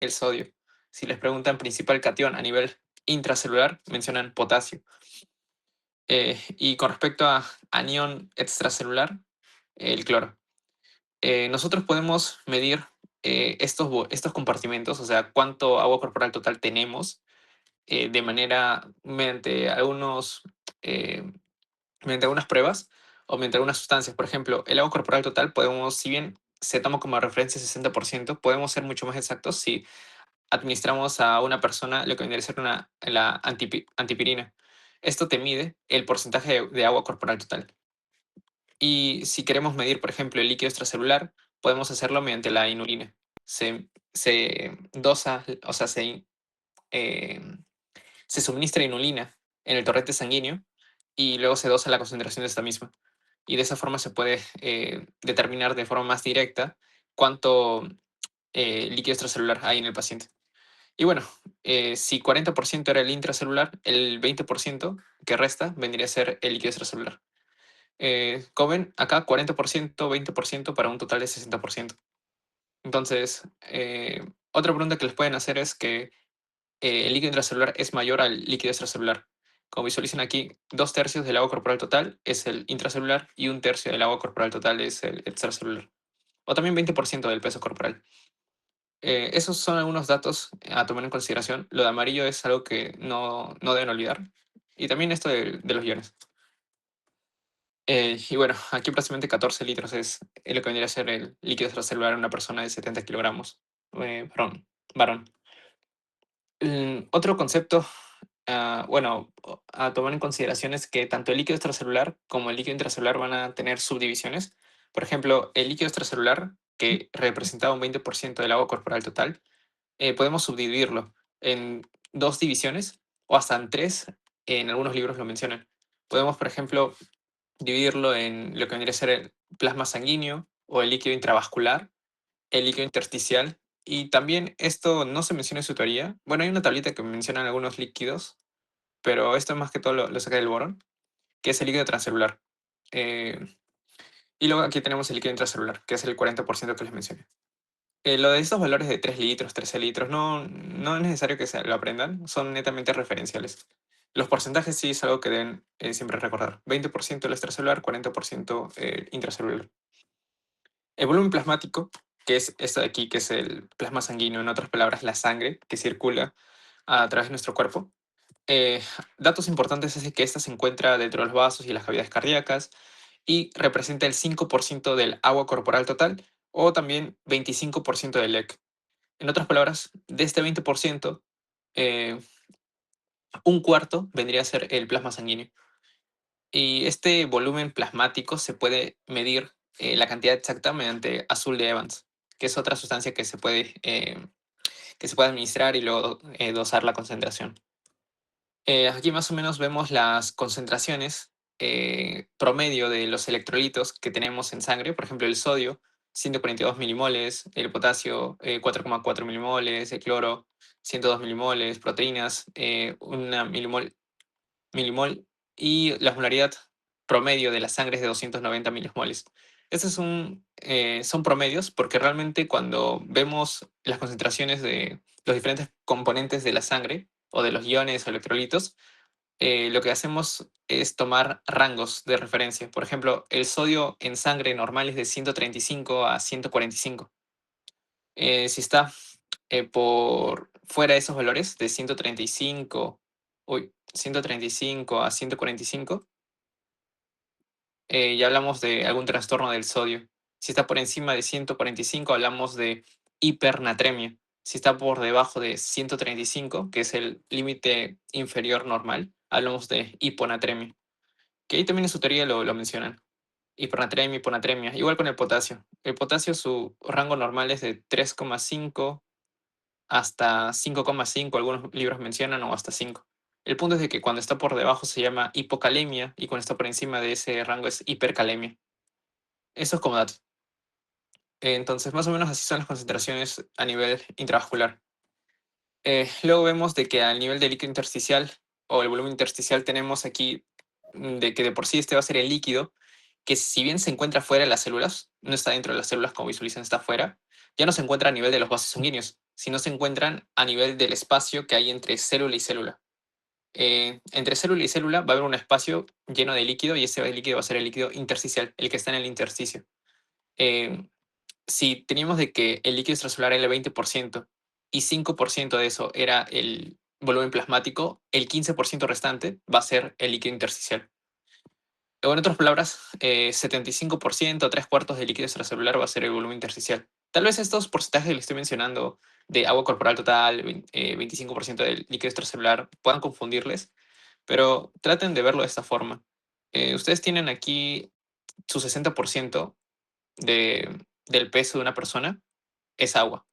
el sodio. Si les preguntan principal catión a nivel intracelular, mencionan potasio. Y con respecto a anión extracelular, el cloro. Nosotros podemos medir estos compartimentos, o sea, cuánto agua corporal total tenemos, de manera eh, mediante algunas pruebas o mediante algunas sustancias. Por ejemplo, el agua corporal total podemos, si bien se toma como referencia 60%, podemos ser mucho más exactos si administramos a una persona lo que vendría a ser la antipirina. Esto te mide el porcentaje de agua corporal total. Y si queremos medir, por ejemplo, el líquido extracelular, podemos hacerlo mediante la inulina. Se dosa, o sea, eh, se suministra inulina en el torrente sanguíneo y luego se dosa la concentración de esta misma. Y de esa forma se puede determinar de forma más directa cuánto líquido extracelular hay en el paciente. Y bueno, si 40% era el intracelular, el 20% que resta vendría a ser el líquido extracelular. Como ven, acá 40%, 20% para un total de 60%. Entonces, otra pregunta que les pueden hacer es que el líquido intracelular es mayor al líquido extracelular. Como visualizan aquí, 2/3 del agua corporal total es el intracelular y 1/3 del agua corporal total es el extracelular. O también 20% del peso corporal. Esos son algunos datos a tomar en consideración. Lo de amarillo es algo que no deben olvidar. Y también esto de los iones. Y bueno, aquí aproximadamente 14 litros es lo que vendría a ser el líquido extracelular en una persona de 70 kilogramos. Varón. Otro concepto, bueno, a tomar en consideración es que tanto el líquido extracelular como el líquido intracelular van a tener subdivisiones. Por ejemplo, el líquido extracelular, que representaba un 20% del agua corporal total, podemos subdividirlo en dos divisiones o hasta en tres, en algunos libros lo mencionan. Podemos, por ejemplo, dividirlo en lo que vendría a ser el plasma sanguíneo o el líquido intravascular, el líquido intersticial. Y también esto no se menciona en su teoría. Bueno, hay una tablita que menciona algunos líquidos, pero esto más que todo lo saca del borón, que es el líquido transcelular. Eh, y luego aquí tenemos el líquido intracelular, que es el 40% que les mencioné. Lo de estos valores de 3 litros, 13 litros, no es necesario que se lo aprendan, son netamente referenciales. Los porcentajes sí es algo que deben siempre recordar. 20% el extracelular, 40% intracelular. El volumen plasmático, que es esto de aquí, que es el plasma sanguíneo, en otras palabras, la sangre que circula a través de nuestro cuerpo. Eh, Datos importantes es que esta se encuentra dentro de los vasos y las cavidades cardíacas y representa el 5% del agua corporal total o también 25% del EC. En otras palabras, de este 20%, eh, un cuarto vendría a ser el plasma sanguíneo. Y este volumen plasmático se puede medir la cantidad exacta mediante azul de Evans, que es otra sustancia que se puede administrar y luego dosar la concentración. Aquí más o menos vemos las concentraciones promedio de los electrolitos que tenemos en sangre. Por ejemplo, el sodio, 142 milimoles, el potasio, 4,4 milimoles, el cloro, 102 milimoles, proteínas, 1 milimol, y la osmolaridad promedio de la sangre es de 290 milimoles. Estos son promedios porque realmente cuando vemos las concentraciones de los diferentes componentes de la sangre o de los iones o electrolitos, lo que hacemos es tomar rangos de referencia. Por ejemplo, el sodio en sangre normal es de 135 a 145. Si está por fuera de esos valores, de 135 a 145, ya hablamos de algún trastorno del sodio. Si está por encima de 145, hablamos de hipernatremia. Si está por debajo de 135, que es el límite inferior normal, hablamos de hiponatremia. Que ahí también en su teoría lo mencionan. Hipernatremia, hiponatremia. Igual con el potasio. El potasio, su rango normal es de 3,5 hasta 5,5, algunos libros mencionan, o hasta 5. El punto es de que cuando está por debajo se llama hipocalemia y cuando está por encima de ese rango es hipercalemia. Eso es como dato. Entonces, más o menos así son las concentraciones a nivel intravascular. Luego vemos de que al nivel del líquido intersticial o el volumen intersticial tenemos aquí de que de por sí este va a ser el líquido, que si bien se encuentra fuera de las células, no está dentro de las células como visualizan, está fuera, ya no se encuentra a nivel de los vasos sanguíneos, sino se encuentran a nivel del espacio que hay entre célula y célula. Entre célula y célula va a haber un espacio lleno de líquido y ese líquido va a ser el líquido intersticial, el que está en el intersticio. Eh, si teníamos de que el líquido extracelular era el 20% y 5% de eso era el volumen plasmático, el 15% restante va a ser el líquido intersticial. O en otras palabras, 75%, tres cuartos del líquido extracelular va a ser el volumen intersticial. Tal vez estos porcentajes que le estoy mencionando de agua corporal total, 25% del líquido extracelular, puedan confundirles, pero traten de verlo de esta forma. Ustedes tienen aquí su 60% del peso de una persona es agua.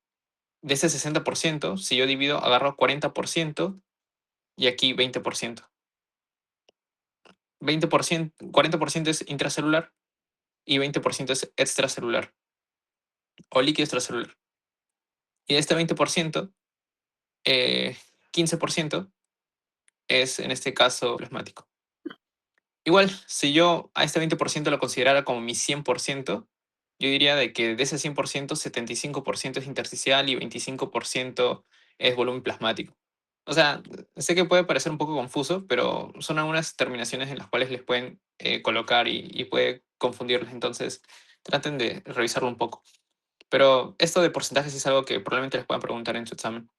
De ese 60%, si yo divido, agarro 40% y aquí 20%. 40% es intracelular y 20% es extracelular o líquido extracelular. Y de este 20%, 15% es en este caso plasmático. Igual, si yo a este 20% lo considerara como mi 100%, yo diría de que de ese 100%, 75% es intersticial y 25% es volumen plasmático. O sea, sé que puede parecer un poco confuso, pero son algunas terminaciones en las cuales les pueden colocar y puede confundirles. Entonces, traten de revisarlo un poco. Pero esto de porcentajes es algo que probablemente les puedan preguntar en su examen.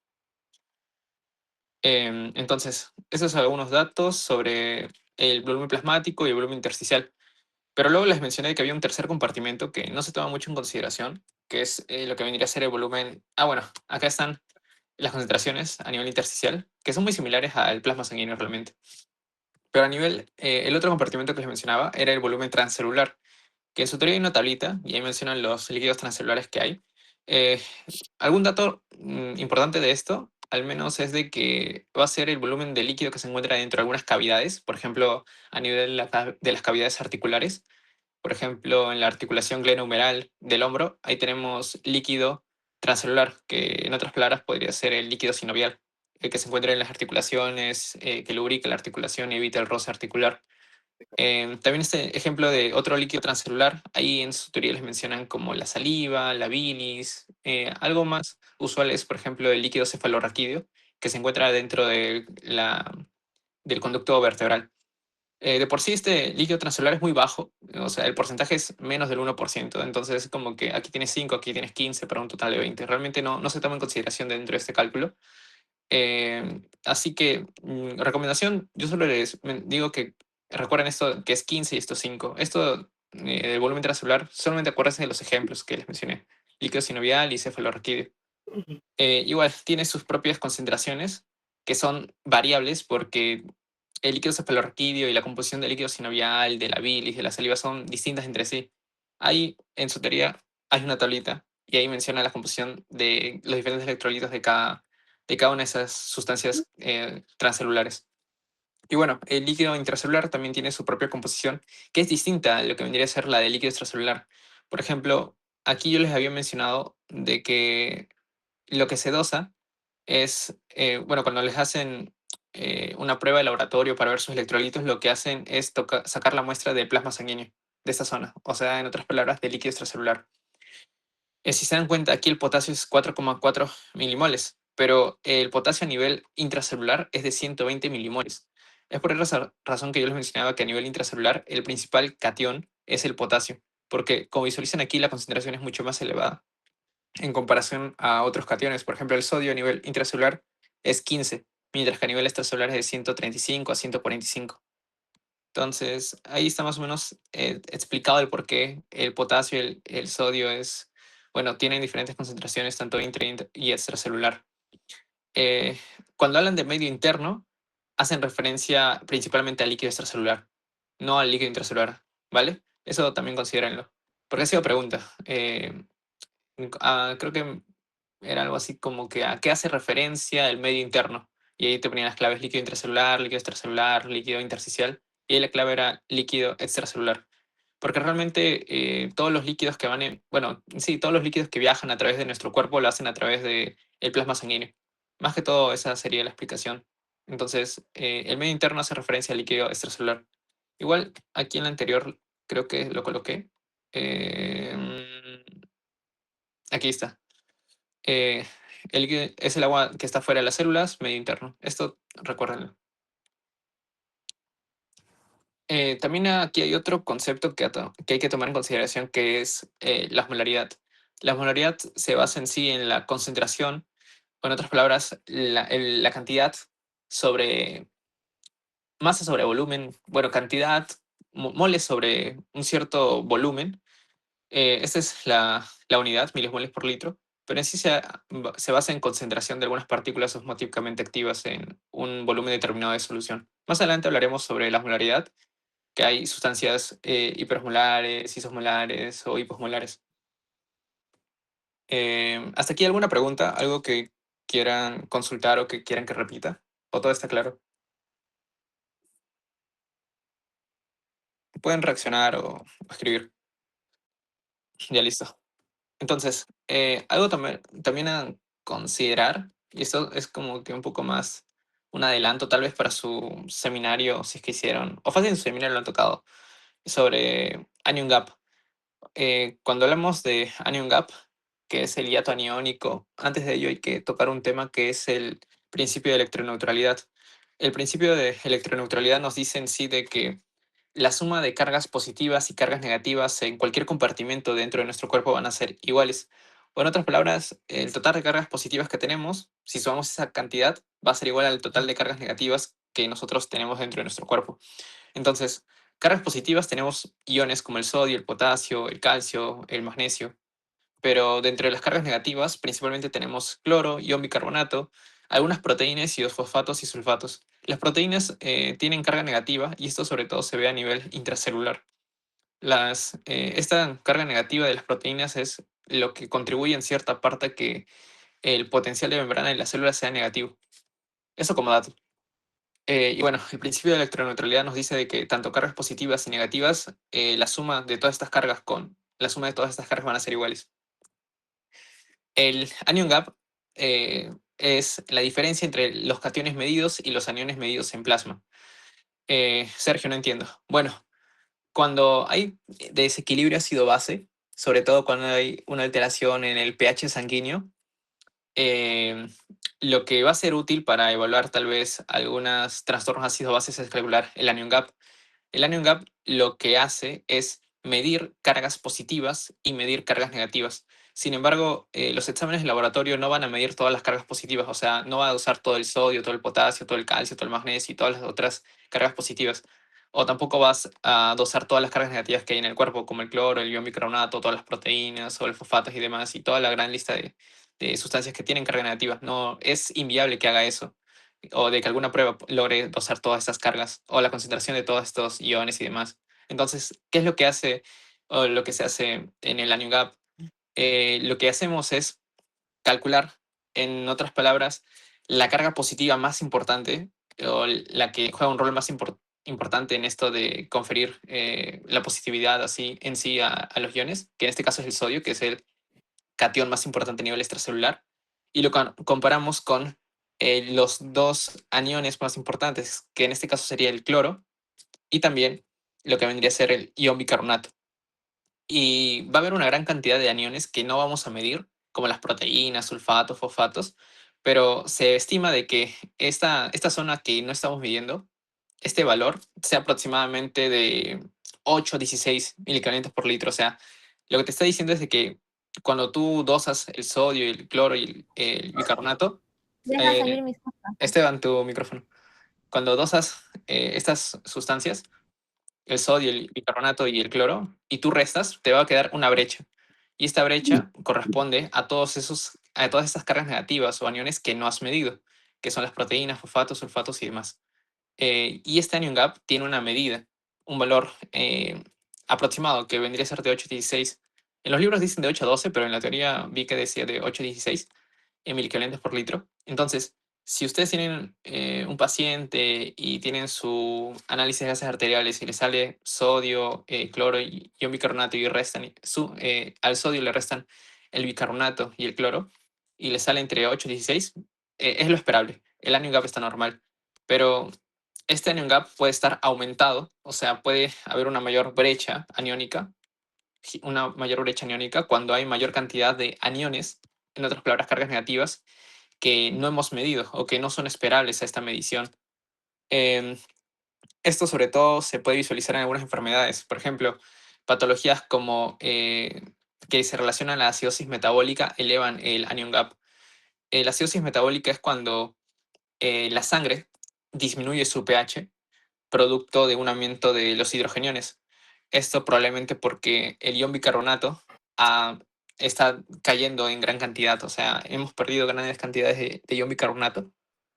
Entonces, esos son algunos datos sobre el volumen plasmático y el volumen intersticial. Pero luego les mencioné que había un tercer compartimento que no se toma mucho en consideración, que es lo que vendría a ser el volumen. Ah, bueno, acá están las concentraciones a nivel intersticial, que son muy similares al plasma sanguíneo realmente. Pero a nivel, el otro compartimento que les mencionaba era el volumen transcelular, que en su teoría hay una tablita y ahí mencionan los líquidos transcelulares que hay. Eh, algún dato importante de esto, al menos, es de que va a ser el volumen de líquido que se encuentra dentro de algunas cavidades, por ejemplo, a nivel de las cavidades articulares. Por ejemplo, en la articulación glenohumeral del hombro, ahí tenemos líquido transcelular, que en otras palabras podría ser el líquido sinovial, el que se encuentra en las articulaciones, que lubrica la articulación y evita el roce articular. También este ejemplo de otro líquido transcelular, ahí en su teoría les mencionan como la saliva, la bilis. Algo más usual es, por ejemplo, el líquido cefalorraquídeo, que se encuentra dentro del conducto vertebral. De por sí este líquido transcelular es muy bajo, o sea, el porcentaje es menos del 1%, entonces como que aquí tienes 5, aquí tienes 15 para un total de 20. Realmente no se toma en consideración dentro de este cálculo. Así que, recomendación, yo solo les digo que recuerden esto que es 15 y esto 5. Esto del volumen transcelular, solamente acuérdense de los ejemplos que les mencioné, líquido sinovial y cefalorraquídeo. Igual tiene sus propias concentraciones que son variables porque el líquido cefalorraquídeo y la composición del líquido sinovial, de la bilis, de la saliva son distintas entre sí. Ahí, en su teoría, hay una tablita y ahí menciona la composición de los diferentes electrolitos de cada una de esas sustancias transcelulares. Y bueno, el líquido intracelular también tiene su propia composición, que es distinta a lo que vendría a ser la del líquido extracelular. Por ejemplo, aquí yo les había mencionado de que lo que se dosa es, bueno, cuando les hacen una prueba de laboratorio para ver sus electrolitos, lo que hacen es sacar la muestra de plasma sanguíneo de esta zona, o sea, en otras palabras, de líquido extracelular. Si se dan cuenta, aquí el potasio es 4,4 milimoles, pero el potasio a nivel intracelular es de 120 milimoles. Es por esa razón que yo les mencionaba que a nivel intracelular el principal catión es el potasio, porque como visualizan aquí, la concentración es mucho más elevada en comparación a otros cationes. Por ejemplo, el sodio a nivel intracelular es 15, mientras que a nivel extracelular es de 135 a 145. Entonces, ahí está más o menos explicado el por qué el potasio y el sodio bueno, tienen diferentes concentraciones tanto y extracelular. Eh, Cuando hablan de medio interno, hacen referencia principalmente al líquido extracelular, no al líquido intracelular, ¿vale? Eso también considérenlo. Porque ha sido pregunta. Creo que era algo así como que a qué hace referencia el medio interno. Y ahí te ponían las claves líquido intracelular, líquido extracelular, líquido intersticial. Y ahí la clave era líquido extracelular. Porque realmente todos los líquidos que bueno, sí, todos los líquidos que viajan a través de nuestro cuerpo lo hacen a través del plasma sanguíneo. Más que todo, esa sería la explicación. Entonces, el medio interno hace referencia al líquido extracelular. Igual, aquí en la anterior creo que lo coloqué. Aquí está. Eh, el líquido es el agua que está fuera de las células, medio interno. Esto recuérdenlo. También aquí hay otro concepto que hay que tomar en consideración, que es la molaridad. La molaridad se basa en sí en la concentración, o en otras palabras, la cantidad sobre masa sobre volumen, bueno, cantidad, moles sobre un cierto volumen. Esta es la unidad, milimoles por litro, pero en sí se basa en concentración de algunas partículas osmotípicamente activas en un volumen determinado de solución. Más adelante hablaremos sobre la molaridad, que hay sustancias hipermolares, isosmolares o hiposmolares. ¿Hasta aquí alguna pregunta? ¿Algo que quieran consultar o que quieran que repita? ¿O todo está claro? Pueden reaccionar o escribir. Ya listo. Entonces, algo también a considerar, y esto es como que un poco más un adelanto tal vez para su seminario, si es que hicieron, o fácil en su seminario lo han tocado, sobre anion gap. Cuando hablamos de anion gap, que es el hiato aniónico, antes de ello hay que tocar un tema que es el principio de electroneutralidad. El principio de electroneutralidad nos dice en sí de que la suma de cargas positivas y cargas negativas en cualquier compartimento dentro de nuestro cuerpo van a ser iguales. O en otras palabras, el total de cargas positivas que tenemos, si sumamos esa cantidad, va a ser igual al total de cargas negativas que nosotros tenemos dentro de nuestro cuerpo. Entonces, cargas positivas tenemos iones como el sodio, el potasio, el calcio, el magnesio, pero dentro de las cargas negativas principalmente tenemos cloro, ion bicarbonato, algunas proteínas y los fosfatos y sulfatos. Las proteínas tienen carga negativa y esto sobre todo se ve a nivel intracelular. Esta carga negativa de las proteínas es lo que contribuye en cierta parte a que el potencial de membrana de la célula sea negativo. Eso como dato. Y bueno, el principio de electroneutralidad nos dice de que tanto cargas positivas y negativas, la suma de todas estas cargas van a ser iguales. El anion gap es la diferencia entre los cationes medidos y los aniones medidos en plasma. Sergio, no entiendo. Bueno, cuando hay desequilibrio ácido-base, sobre todo cuando hay una alteración en el pH sanguíneo, eh, lo que va a ser útil para evaluar tal vez algunos trastornos ácido-bases es calcular el anion gap. El anion gap lo que hace es medir cargas positivas y medir cargas negativas. Sin embargo, los exámenes de laboratorio no van a medir todas las cargas positivas, o sea, no va a usar todo el sodio, todo el potasio, todo el calcio, todo el magnesio y todas las otras cargas positivas. O tampoco vas a dosar todas las cargas negativas que hay en el cuerpo, como el cloro, el ion bicarbonato, todas las proteínas, o los fosfatos y demás, y toda la gran lista de sustancias que tienen carga negativa. No, es inviable que haga eso o de que alguna prueba logre dosar todas estas cargas o la concentración de todos estos iones y demás. Entonces, ¿qué es lo que hace o lo que se hace en el anion gap? Lo que hacemos es calcular, en otras palabras, la carga positiva más importante o la que juega un rol más importante en esto de conferir la positividad así en sí a los iones, que en este caso es el sodio, que es el cation más importante a nivel extracelular, y lo comparamos con los dos aniones más importantes, que en este caso sería el cloro, y también lo que vendría a ser el ion bicarbonato. Y va a haber una gran cantidad de aniones que no vamos a medir, como las proteínas, sulfatos, fosfatos, pero se estima de que esta zona que no estamos midiendo, este valor, sea aproximadamente de 8 a 16 milicarbonatos por litro. O sea, lo que te está diciendo es de que cuando tú dosas el sodio, el cloro y el bicarbonato, Deja eh, salir mis cosas. Esteban, tu micrófono. Cuando dosas estas sustancias, el sodio, el bicarbonato y el cloro, y tú restas, te va a quedar una brecha. Y esta brecha corresponde a todas esas cargas negativas o aniones que no has medido, que son las proteínas, fosfatos, sulfatos y demás. Y este anion gap tiene una medida, un valor aproximado que vendría a ser de 8 a 16. En los libros dicen de 8 a 12, pero en la teoría vi que decía de 8 a 16 milicarbonatos por litro. Entonces, si ustedes tienen un paciente y tienen su análisis de gases arteriales y le sale sodio, cloro y ion bicarbonato y al sodio le restan el bicarbonato y el cloro y le sale entre 8 y 16, es lo esperable. El anion gap está normal. Pero este anion gap puede estar aumentado, o sea, puede haber una mayor brecha aniónica cuando hay mayor cantidad de aniones en otras palabras, cargas negativas que no hemos medido o que no son esperables a esta medición. Em, Esto sobre todo se puede visualizar en algunas enfermedades, por ejemplo, patologías como que se relacionan a la acidosis metabólica elevan el anion gap. La acidosis metabólica es cuando la sangre disminuye su pH producto de un aumento de los hidrogeniones. Esto probablemente porque el ion bicarbonato ah, está cayendo en gran cantidad, o sea, hemos perdido grandes cantidades de ion bicarbonato.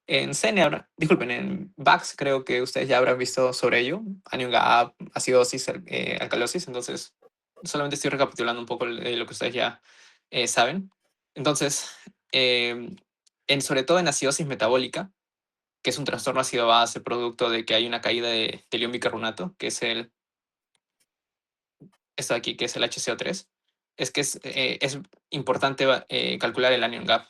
En CENER, disculpen, en VAX creo que ustedes ya habrán visto sobre ello, anion gap, acidosis, alcalosis, entonces solamente estoy recapitulando un poco lo que ustedes ya saben. Entonces, eh, sobre todo en acidosis metabólica, que es un trastorno ácido base producto de que hay una caída del ion bicarbonato, que es esto de aquí, que es el HCO3, es que es importante calcular el anion gap.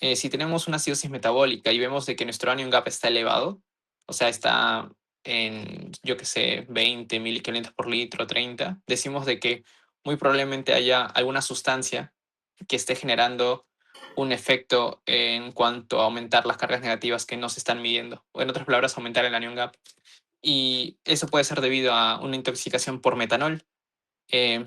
Si tenemos una acidosis metabólica y vemos de que nuestro anion gap está elevado, o sea, está en, yo qué sé, 20 miliquilorios por litro, 30, decimos de que muy probablemente haya alguna sustancia que esté generando un efecto en cuanto a aumentar las cargas negativas que no se están midiendo, o en otras palabras, aumentar el anion gap. Y eso puede ser debido a una intoxicación por metanol, eh,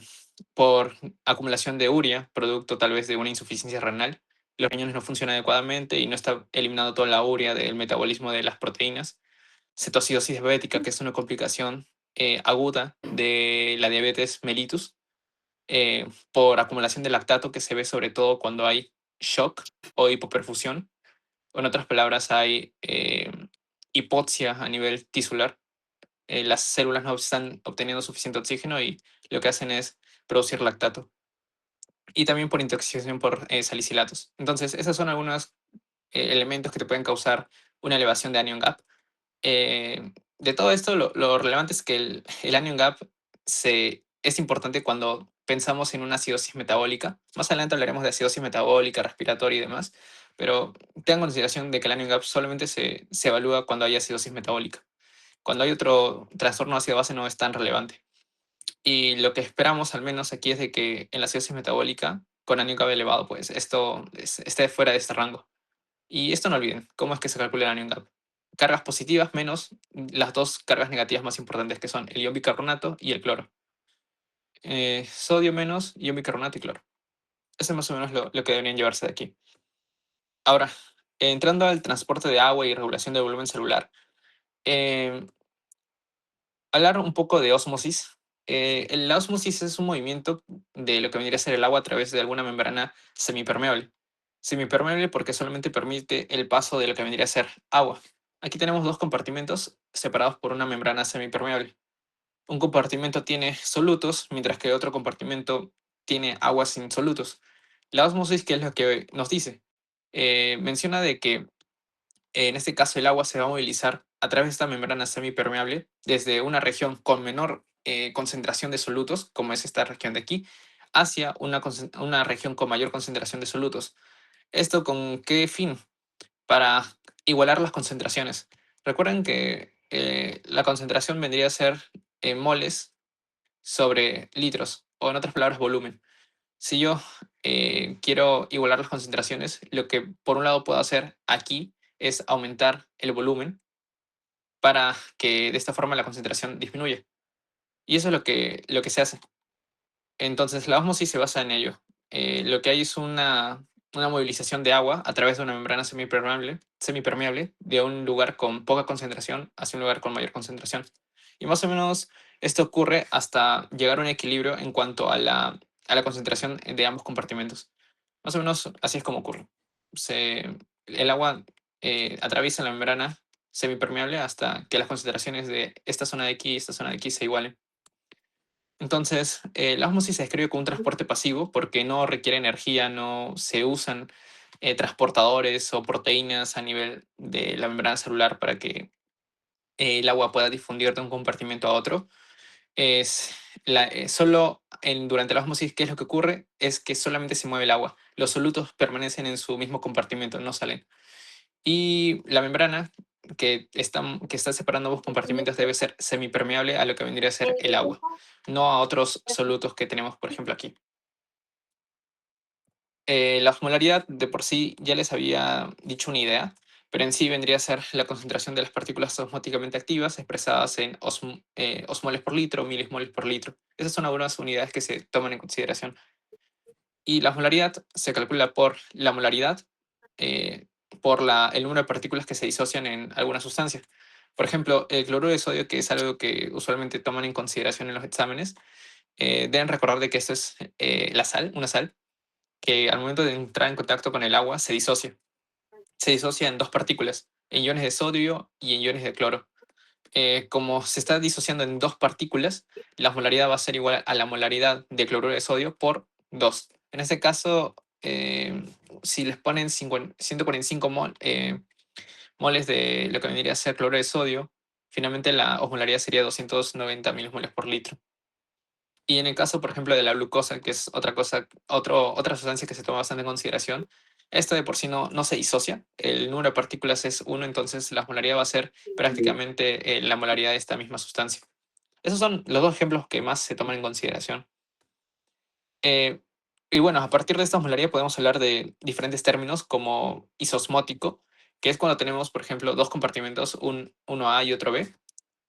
por acumulación de urea, producto tal vez de una insuficiencia renal. Los riñones no funcionan adecuadamente y no está eliminando toda la urea del metabolismo de las proteínas. Cetoacidosis diabética, que es una complicación aguda de la diabetes mellitus, por acumulación de lactato que se ve sobre todo cuando hay shock o hipoperfusión. O en otras palabras, hay hipoxia a nivel tisular. Las células no están obteniendo suficiente oxígeno y lo que hacen es producir lactato. Y también por intoxicación por salicilatos. Entonces, esos son algunos elementos que te pueden causar una elevación de anion gap. De todo esto, lo relevante es que el anion gap es importante cuando pensamos en una acidosis metabólica. Más adelante hablaremos de acidosis metabólica, respiratoria y demás, pero tengan en consideración de que el anion gap solamente se evalúa cuando hay acidosis metabólica. Cuando hay otro trastorno ácido base no es tan relevante. Y lo que esperamos al menos aquí es de que en la acidosis metabólica con anion gap elevado, pues esto esté fuera de este rango. Y esto no olviden, ¿cómo es que se calcula el anion gap? Cargas positivas menos las dos cargas negativas más importantes, que son el ion bicarbonato y el cloro. Sodio menos ion bicarbonato y cloro. Eso es más o menos lo que deberían llevarse de aquí. Ahora, entrando al transporte de agua y regulación del volumen celular, eh, hablar un poco de ósmosis. La ósmosis es un movimiento de lo que vendría a ser el agua a través de alguna membrana semipermeable. Semipermeable porque solamente permite el paso de lo que vendría a ser agua. Aquí tenemos dos compartimentos separados por una membrana semipermeable. Un compartimento tiene solutos, mientras que otro compartimento tiene aguas insolutos. La ósmosis, ¿qué es lo que nos dice? Menciona de que en este caso, el agua se va a movilizar a través de esta membrana semipermeable desde una región con menor concentración de solutos, como es esta región de aquí, hacia una región con mayor concentración de solutos. ¿Esto con qué fin? Para igualar las concentraciones. Recuerden que la concentración vendría a ser moles sobre litros, o en otras palabras, volumen. Si yo quiero igualar las concentraciones, lo que por un lado puedo hacer aquí es aumentar el volumen para que de esta forma la concentración disminuya. Y eso es lo que se hace. Entonces, la ósmosis se basa en ello. Lo que hay es una movilización de agua a través de una membrana semipermeable de un lugar con poca concentración hacia un lugar con mayor concentración. Y más o menos esto ocurre hasta llegar a un equilibrio en cuanto a la concentración de ambos compartimentos. Más o menos así es como ocurre. El agua atraviesa la membrana semipermeable hasta que las concentraciones de esta zona de aquí y esta zona de aquí se igualen. Entonces, la ósmosis se describe como un transporte pasivo porque no requiere energía, no se usan transportadores o proteínas a nivel de la membrana celular para que el agua pueda difundir de un compartimento a otro. Solo durante la ósmosis, ¿qué es lo que ocurre? Es que solamente se mueve el agua. Los solutos permanecen en su mismo compartimento, no salen. Y la membrana que está separando ambos compartimentos debe ser semipermeable a lo que vendría a ser el agua, no a otros solutos que tenemos, por ejemplo, aquí. La osmolaridad de por sí ya les había dicho una idea, pero en sí vendría a ser la concentración de las partículas osmóticamente activas expresadas en osmoles por litro o milismoles por litro. Esas son algunas unidades que se toman en consideración. Y la osmolaridad se calcula por la molaridad, eh, por el número de partículas que se disocian en alguna sustancia. Por ejemplo, el cloruro de sodio, que es algo que usualmente toman en consideración en los exámenes, deben recordar de que esto es la sal, una sal, que al momento de entrar en contacto con el agua se disocia. Se disocia en dos partículas, en iones de sodio y en iones de cloro. Como se está disociando en dos partículas, la molaridad va a ser igual a la molaridad de cloruro de sodio por 2. En este caso, si les ponen 145 moles de lo que vendría a ser cloruro de sodio, finalmente la osmolaridad sería 290 milismoles por litro. Y en el caso, por ejemplo, de la glucosa, que es otra cosa, otra sustancia que se toma bastante en consideración, esta de por sí no se disocia. El número de partículas es uno, entonces la molaridad va a ser prácticamente la molaridad de esta misma sustancia. Esos son los dos ejemplos que más se toman en consideración. Eh, y bueno, a partir de esta osmolaridad podemos hablar de diferentes términos como isosmótico, que es cuando tenemos, por ejemplo, dos compartimentos, uno A y otro B.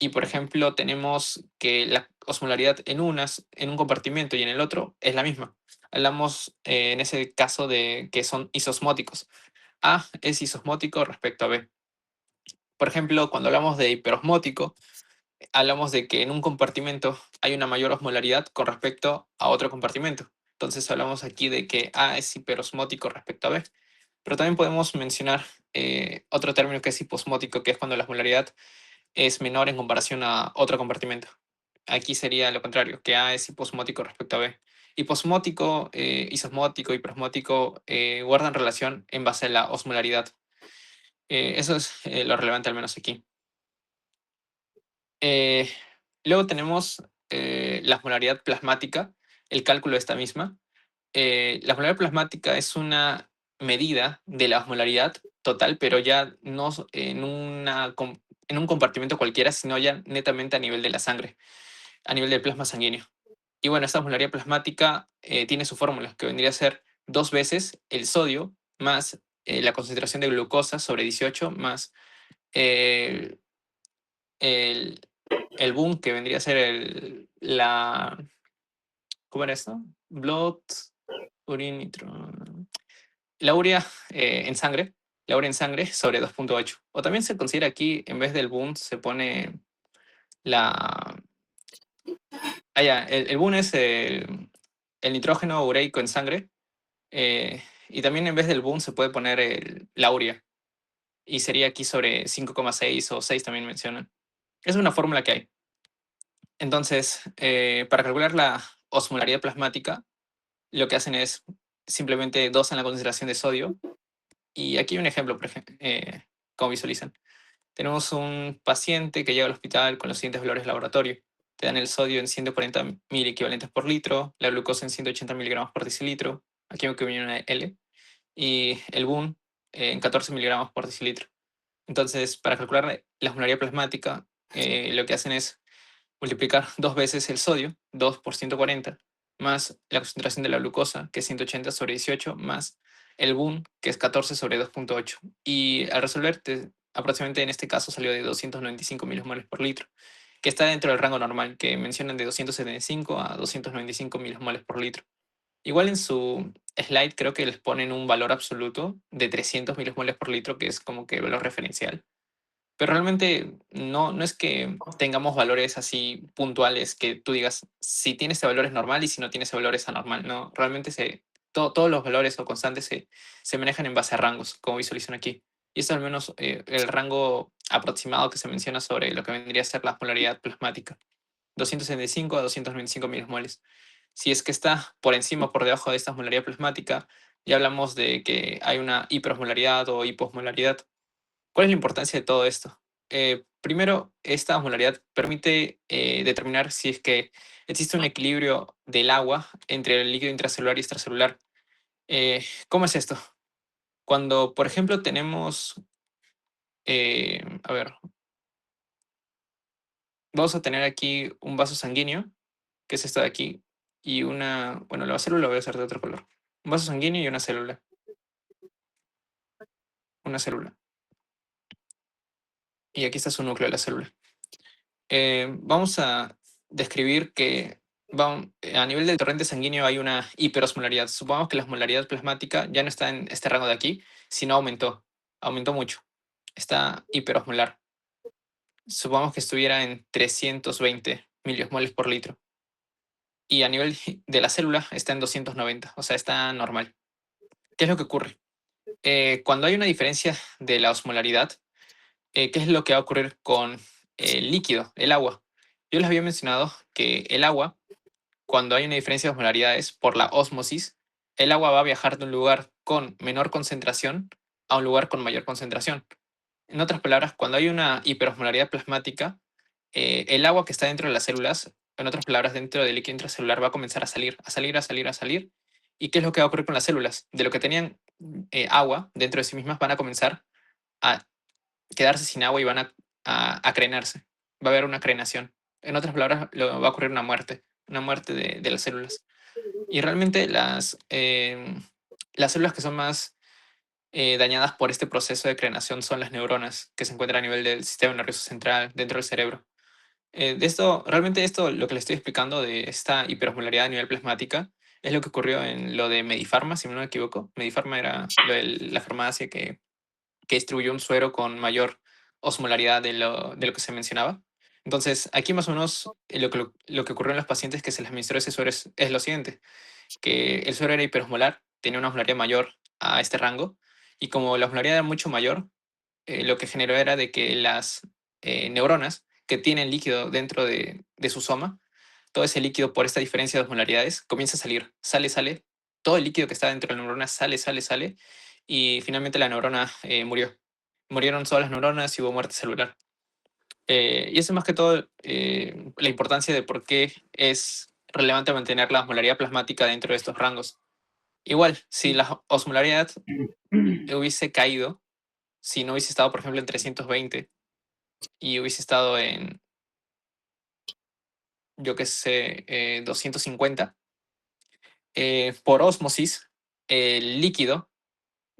Y, por ejemplo, tenemos que la osmolaridad en un compartimento y en el otro es la misma. Hablamos en ese caso de que son isosmóticos. A es isosmótico respecto a B. Por ejemplo, cuando hablamos de hiperosmótico, hablamos de que en un compartimento hay una mayor osmolaridad con respecto a otro compartimento. Entonces hablamos aquí de que A es hiperosmótico respecto a B. Pero también podemos mencionar otro término que es hiposmótico, que es cuando la osmolaridad es menor en comparación a otro compartimento. Aquí sería lo contrario, que A es hiposmótico respecto a B. Hiposmótico, isosmótico, hiperosmótico guardan relación en base a la osmolaridad. Eso es lo relevante al menos aquí. Eh, Luego tenemos la osmolaridad plasmática, el cálculo de esta misma. La osmolaridad plasmática es una medida de la osmolaridad total, pero ya no en un compartimento cualquiera, sino ya netamente a nivel de la sangre, a nivel del plasma sanguíneo. Y bueno, esta osmolaridad plasmática tiene su fórmula, que vendría a ser 2 veces el sodio más la concentración de glucosa sobre 18 más eh, el, el boom, que vendría a ser ¿cómo era esto? Blood, urine, la urea en sangre, la urea en sangre sobre 2,8. O también se considera aquí, en vez del boom, se pone la... Ah, ya, el boom es el nitrógeno ureico en sangre. Y también en vez del boom se puede poner la urea. Y sería aquí sobre 5,6 o 6 también mencionan. Es una fórmula que hay. Entonces, para calcular la osmolaridad plasmática, lo que hacen es simplemente dosan la concentración de sodio. Y aquí hay un ejemplo, por ejemplo, como visualizan. Tenemos un paciente que llega al hospital con los siguientes valores de laboratorio. Te dan el sodio en 140 mil equivalentes por litro, la glucosa en 180 miligramos por decilitro, aquí que viene una L, y el BUN en 14 miligramos por decilitro. Entonces, para calcular la osmolaridad plasmática, lo que hacen es multiplicar 2 veces el sodio, 2 por 140, más la concentración de la glucosa, que es 180 sobre 18, más el BUN, que es 14 sobre 2,8. Y al resolver, aproximadamente en este caso salió de 295 milismoles por litro, que está dentro del rango normal, que mencionan de 275 a 295 milismoles por litro. Igual en su slide creo que les ponen un valor absoluto de 300 milismoles por litro, que es como que el valor referencial. Pero realmente no es que tengamos valores así puntuales que tú digas, si tiene ese valor es normal y si no tiene ese valor es anormal. No, realmente todos los valores o constantes se manejan en base a rangos, como visualizan aquí. Y esto al menos el rango aproximado que se menciona sobre lo que vendría a ser la polaridad plasmática. 265 a 295 milismoles. Si es que está por encima o por debajo de esta osmolaridad plasmática, ya hablamos de que hay una hiperosmolaridad o hiposmolaridad. ¿Cuál es la importancia de todo esto? Primero, esta osmolaridad permite determinar si es que existe un equilibrio del agua entre el líquido intracelular y extracelular. ¿Cómo es esto? Cuando, por ejemplo, tenemos, a ver, vamos a tener aquí un vaso sanguíneo, que es esto de aquí, y bueno, la célula lo voy a hacer de otro color. Un vaso sanguíneo y una célula. Una célula. Y aquí está su núcleo de la célula. Vamos a describir que a nivel del torrente sanguíneo hay una hiperosmolaridad. Supongamos que la osmolaridad plasmática ya no está en este rango de aquí, sino aumentó. Aumentó mucho. Está hiperosmolar. Supongamos que estuviera en 320 miliosmoles por litro. Y a nivel de la célula está en 290, o sea, está normal. ¿Qué es lo que ocurre? Cuando hay una diferencia de la osmolaridad, ¿qué es lo que va a ocurrir con el líquido, el agua? Yo les había mencionado que el agua, cuando hay una diferencia de osmolaridades por la ósmosis, el agua va a viajar de un lugar con menor concentración a un lugar con mayor concentración. En otras palabras, cuando hay una hiperosmolaridad plasmática, el agua que está dentro de las células, en otras palabras, dentro del líquido intracelular, va a comenzar a salir, a salir, a salir, a salir. ¿Y qué es lo que va a ocurrir con las células? De lo que tenían agua dentro de sí mismas, van a comenzar a quedarse sin agua y van a crenarse. Va a haber una crenación. En otras palabras, va a ocurrir una muerte de las células. Y realmente las células que son más dañadas por este proceso de crenación son las neuronas, que se encuentran a nivel del sistema nervioso central, dentro del cerebro. De esto, realmente esto, lo que le estoy explicando de esta hiperosmolaridad a nivel plasmática, es lo que ocurrió en lo de Medifarma, si no me equivoco. Medifarma era la farmacia que distribuyó un suero con mayor osmolaridad de lo que se mencionaba. Entonces, aquí más o menos lo que ocurrió en los pacientes que se les administró ese suero es lo siguiente, que el suero era hiperosmolar, tenía una osmolaridad mayor a este rango, y como la osmolaridad era mucho mayor, lo que generó era de que las neuronas que tienen líquido dentro de su soma, todo ese líquido por esta diferencia de osmolaridades comienza a salir, sale, sale, todo el líquido que está dentro de la neurona sale, sale, sale, y finalmente la neurona murió. Murieron todas las neuronas y hubo muerte celular. Y eso es más que todo la importancia de por qué es relevante mantener la osmolaridad plasmática dentro de estos rangos. Igual, si la osmolaridad hubiese caído, si no hubiese estado, por ejemplo, en 320 y hubiese estado en, yo qué sé, 250, por ósmosis, el líquido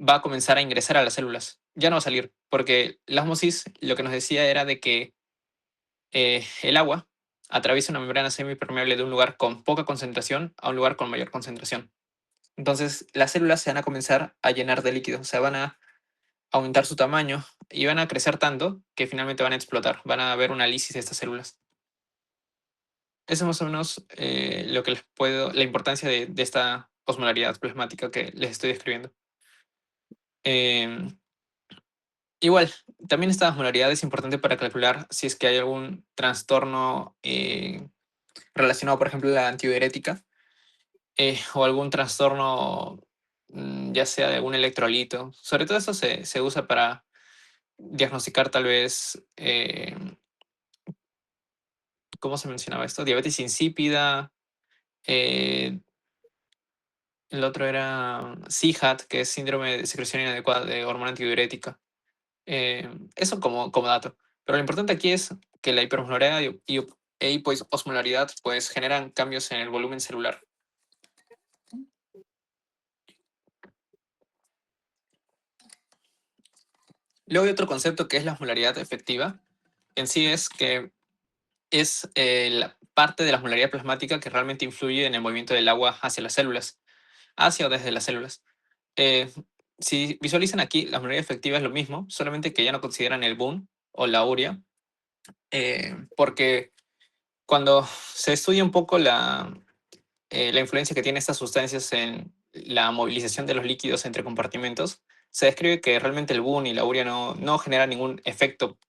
va a comenzar a ingresar a las células. Ya no va a salir, porque la ósmosis lo que nos decía era de que el agua atraviesa una membrana semipermeable de un lugar con poca concentración a un lugar con mayor concentración. Entonces, las células se van a comenzar a llenar de líquido, o sea, van a aumentar su tamaño y van a crecer tanto que finalmente van a explotar, van a haber una lisis de estas células. Eso es más o menos lo que les puedo, la importancia de esta osmolaridad plasmática que les estoy describiendo. Em, Igual, también esta osmolaridad es importante para calcular si es que hay algún trastorno relacionado, por ejemplo, a la antidiurética o algún trastorno, ya sea de algún electrolito. Sobre todo eso se usa para diagnosticar tal vez, ¿cómo se mencionaba esto? Diabetes insípida. eh, el otro era CIHAT, que es síndrome de secreción inadecuada de hormona antidiurética. Eso como dato. Pero lo importante aquí es que la hiperosmolaridad e hipoosmolaridad pues generan cambios en el volumen celular. Luego hay otro concepto que es la osmolaridad efectiva. En sí es que es la parte de la osmolaridad plasmática que realmente influye en el movimiento del agua hacia las células, hacia o desde las células. Eh, si visualizan aquí, la osmolaridad efectiva es lo mismo, solamente que ya no consideran el boom o la urea, porque cuando se estudia un poco la influencia que tienen estas sustancias en la movilización de los líquidos entre compartimentos, se describe que realmente el boom y la urea no generan ningún efecto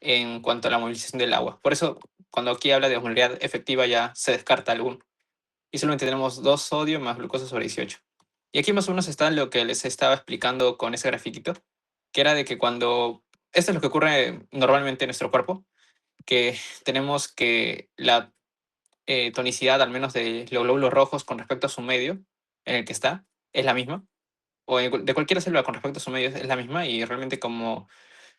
en cuanto a la movilización del agua. Por eso, cuando aquí habla de osmolaridad efectiva, ya se descarta el boom. Y solamente tenemos 2 sodio más glucosa sobre 18. Y aquí más o menos está lo que les estaba explicando con ese grafiquito, que era de que cuando... Esto es lo que ocurre normalmente en nuestro cuerpo, que tenemos que la tonicidad, al menos de los glóbulos rojos con respecto a su medio en el que está, es la misma. O de cualquier célula con respecto a su medio es la misma. Y realmente como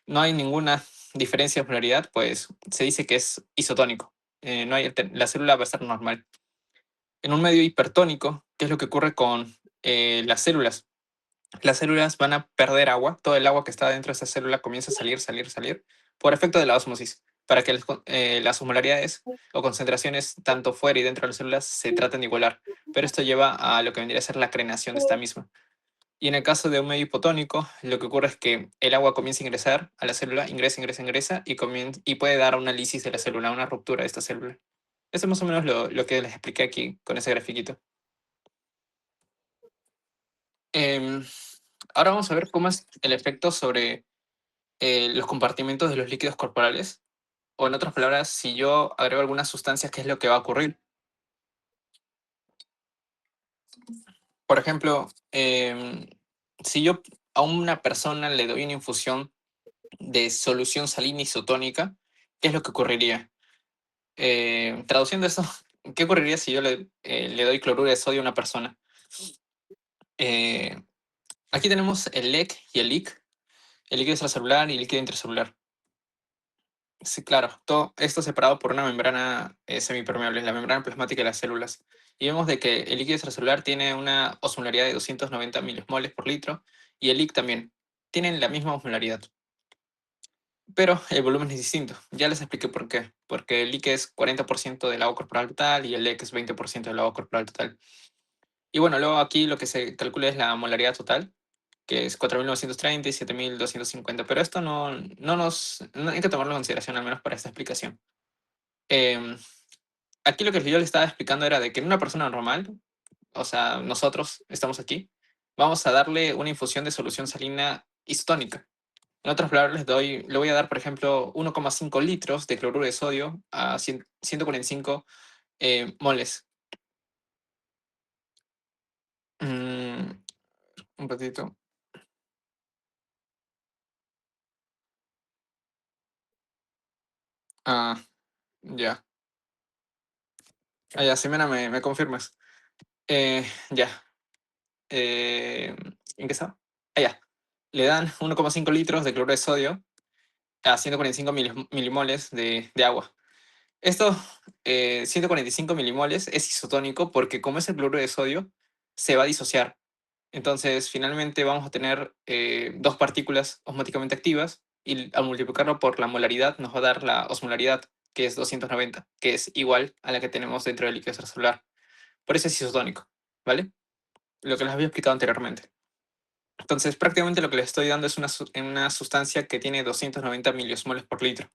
no hay ninguna diferencia de polaridad, pues se dice que es isotónico. La célula va a estar normal. En un medio hipertónico, ¿qué es lo que ocurre con las células. Las células van a perder agua, todo el agua que está dentro de esta célula comienza a salir, salir, salir, por efecto de la ósmosis, para que las osmolaridades o concentraciones tanto fuera y dentro de las células se traten de igualar. Pero esto lleva a lo que vendría a ser la crenación de esta misma. Y en el caso de un medio hipotónico, lo que ocurre es que el agua comienza a ingresar a la célula, ingresa, ingresa, ingresa, y puede dar una lisis de la célula, una ruptura de esta célula. Eso es más o menos lo que les expliqué aquí con ese grafiquito. Em, Ahora vamos a ver cómo es el efecto sobre los compartimentos de los líquidos corporales. O en otras palabras, si yo agrego algunas sustancias, ¿qué es lo que va a ocurrir? Por ejemplo, si yo a una persona le doy una infusión de solución salina isotónica, ¿qué es lo que ocurriría? Traduciendo eso, ¿qué ocurriría si yo le doy cloruro de sodio a una persona? Eh, Aquí tenemos el LEC y el LIC, el líquido extracelular y el líquido intracelular. Sí, claro, todo esto separado por una membrana semipermeable, la membrana plasmática de las células. Y vemos de que el líquido extracelular tiene una osmolaridad de 290 milismoles por litro y el LIC también. Tienen la misma osmolaridad, pero el volumen es distinto. Ya les expliqué por qué. Porque el LIC es 40% del agua corporal total y el LEC es 20% del agua corporal total. Y bueno, luego aquí lo que se calcula es la molaridad total, que es 4.930 y 7.250. Pero esto no hay que tomarlo en consideración, al menos para esta explicación. Em, Aquí lo que yo le estaba explicando era de que en una persona normal, o sea, nosotros estamos aquí, vamos a darle una infusión de solución salina isotónica. En otras palabras, le voy a dar, por ejemplo, 1,5 litros de cloruro de sodio a 145 moles. Mm, un ratito. Ah, ya. Ah, ya, Ximena, me confirmas. Ya. ¿En qué está? Ah, ya. Le dan 1,5 litros de cloruro de sodio a 145 milimoles de agua. Esto, 145 milimoles, es isotónico porque como es el cloruro de sodio, se va a disociar. Entonces, finalmente vamos a tener dos partículas osmóticamente activas y al multiplicarlo por la molaridad nos va a dar la osmolaridad, que es 290, que es igual a la que tenemos dentro del líquido extracelular. Por eso es isotónico, ¿vale? Lo que les había explicado anteriormente. Entonces, prácticamente lo que les estoy dando es una sustancia que tiene 290 miliosmoles por litro.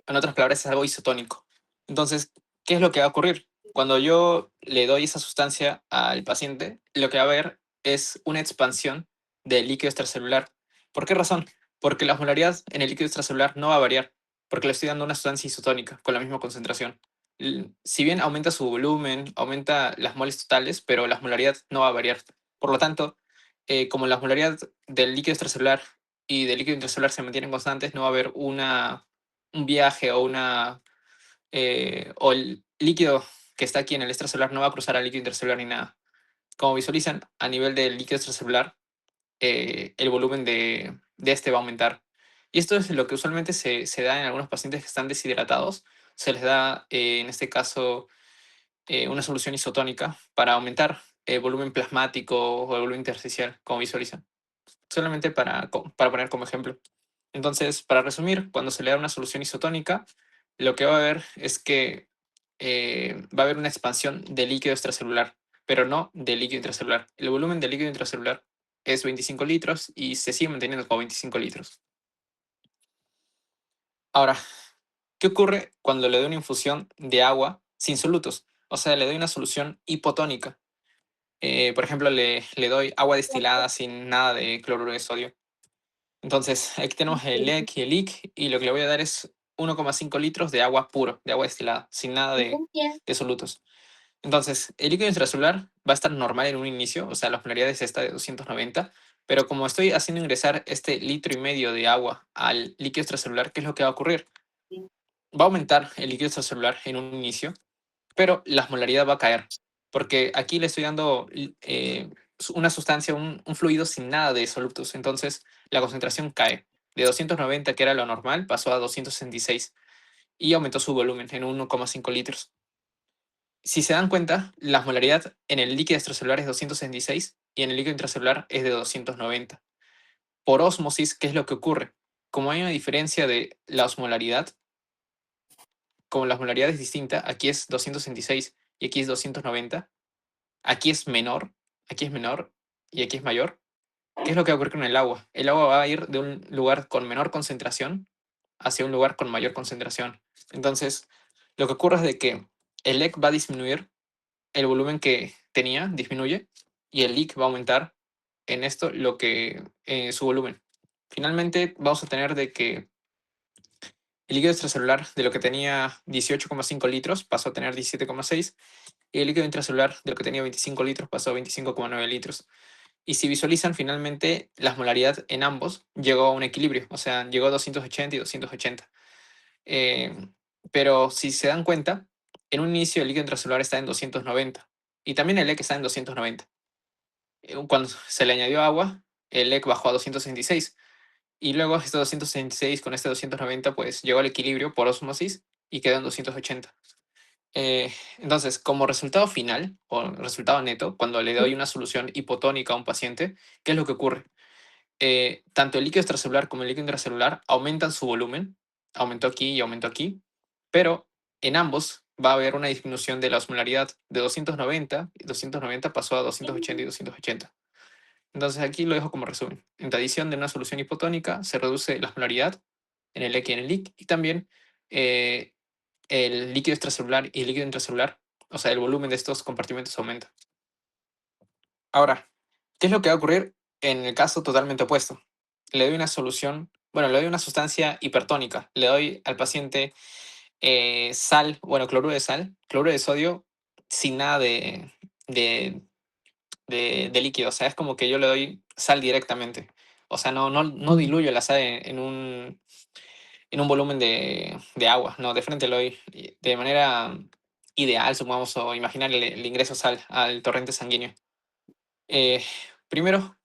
En otras palabras, es algo isotónico. Entonces, ¿qué es lo que va a ocurrir? Cuando yo le doy esa sustancia al paciente, lo que va a haber es una expansión del líquido extracelular. ¿Por qué razón? Porque la osmolaridad en el líquido extracelular no va a variar, porque le estoy dando una sustancia isotónica con la misma concentración. Si bien aumenta su volumen, aumenta las moles totales, pero la osmolaridad no va a variar. Por lo tanto, como la osmolaridad del líquido extracelular y del líquido intracelular se mantienen constantes, no va a haber un viaje o el líquido que está aquí en el extracelular no va a cruzar al líquido intercelular ni nada. Como visualizan, a nivel del líquido extracelular, el volumen de este va a aumentar. Y esto es lo que usualmente se da en algunos pacientes que están deshidratados. Se les da, en este caso, una solución isotónica para aumentar el volumen plasmático o el volumen intersticial, como visualizan. Solamente para poner como ejemplo. Entonces, para resumir, cuando se le da una solución isotónica, lo que va a haber es que va a haber una expansión del líquido extracelular, pero no del líquido intracelular. El volumen del líquido intracelular es 25 litros y se sigue manteniendo como 25 litros. Ahora, ¿qué ocurre cuando le doy una infusión de agua sin solutos? O sea, le doy una solución hipotónica. Por ejemplo, le doy agua destilada sin nada de cloruro de sodio. Entonces, aquí tenemos el LEC y el IC, y lo que le voy a dar es 1,5 litros de agua puro, de agua destilada, sin nada de solutos. Entonces, el líquido intracelular va a estar normal en un inicio, o sea, la osmolaridad es esta de 290, pero como estoy haciendo ingresar este litro y medio de agua al líquido extracelular, ¿qué es lo que va a ocurrir? Va a aumentar el líquido extracelular en un inicio, pero la osmolaridad va a caer, porque aquí le estoy dando una sustancia, un fluido sin nada de solutos, entonces la concentración cae. De 290, que era lo normal, pasó a 266 y aumentó su volumen en 1,5 litros. Si se dan cuenta, la osmolaridad en el líquido extracelular es 266 y en el líquido intracelular es de 290. Por ósmosis, ¿qué es lo que ocurre? Como hay una diferencia de la osmolaridad, como la osmolaridad es distinta, aquí es 266 y aquí es 290, aquí es menor y aquí es mayor. ¿Qué es lo que va a ocurrir con el agua? El agua va a ir de un lugar con menor concentración hacia un lugar con mayor concentración. Entonces, lo que ocurre es de que el EC va a disminuir, el volumen que tenía disminuye y el leak va a aumentar en esto lo que su volumen. Finalmente vamos a tener de que el líquido extracelular de lo que tenía 18,5 litros pasó a tener 17,6 y el líquido intracelular de lo que tenía 25 litros pasó a 25,9 litros. Y si visualizan, finalmente la osmolaridad en ambos llegó a un equilibrio, o sea, llegó a 280 y 280. Eh, pero si se dan cuenta, en un inicio el líquido intracelular está en 290 y también el EC está en 290. Cuando se le añadió agua, el EC bajó a 266 y luego este 266 con este 290 pues llegó al equilibrio por osmosis y quedó en 280. Entonces, como resultado final o resultado neto, cuando le doy una solución hipotónica a un paciente, ¿qué es lo que ocurre? Tanto el líquido extracelular como el líquido intracelular aumentan su volumen, aumentó aquí y aumentó aquí, pero en ambos va a haber una disminución de la osmolaridad de 290, y 290 pasó a 280 y 280. Entonces aquí lo dejo como resumen. En la adición de una solución hipotónica se reduce la osmolaridad en el EC y en el LIC y también eh, el líquido extracelular y el líquido intracelular, o sea, el volumen de estos compartimentos aumenta. Ahora, ¿qué es lo que va a ocurrir en el caso totalmente opuesto? Le doy una solución, bueno, le doy una sustancia hipertónica, le doy al paciente sal, bueno, cloruro de sal, cloruro de sodio, sin nada de, de líquido, o sea, es como que yo le doy sal directamente. O sea, no diluyo la sal en un volumen de agua, no, de frente lo doy de manera ideal, supongamos, o imaginar el ingreso sal al torrente sanguíneo. Eh, Primero,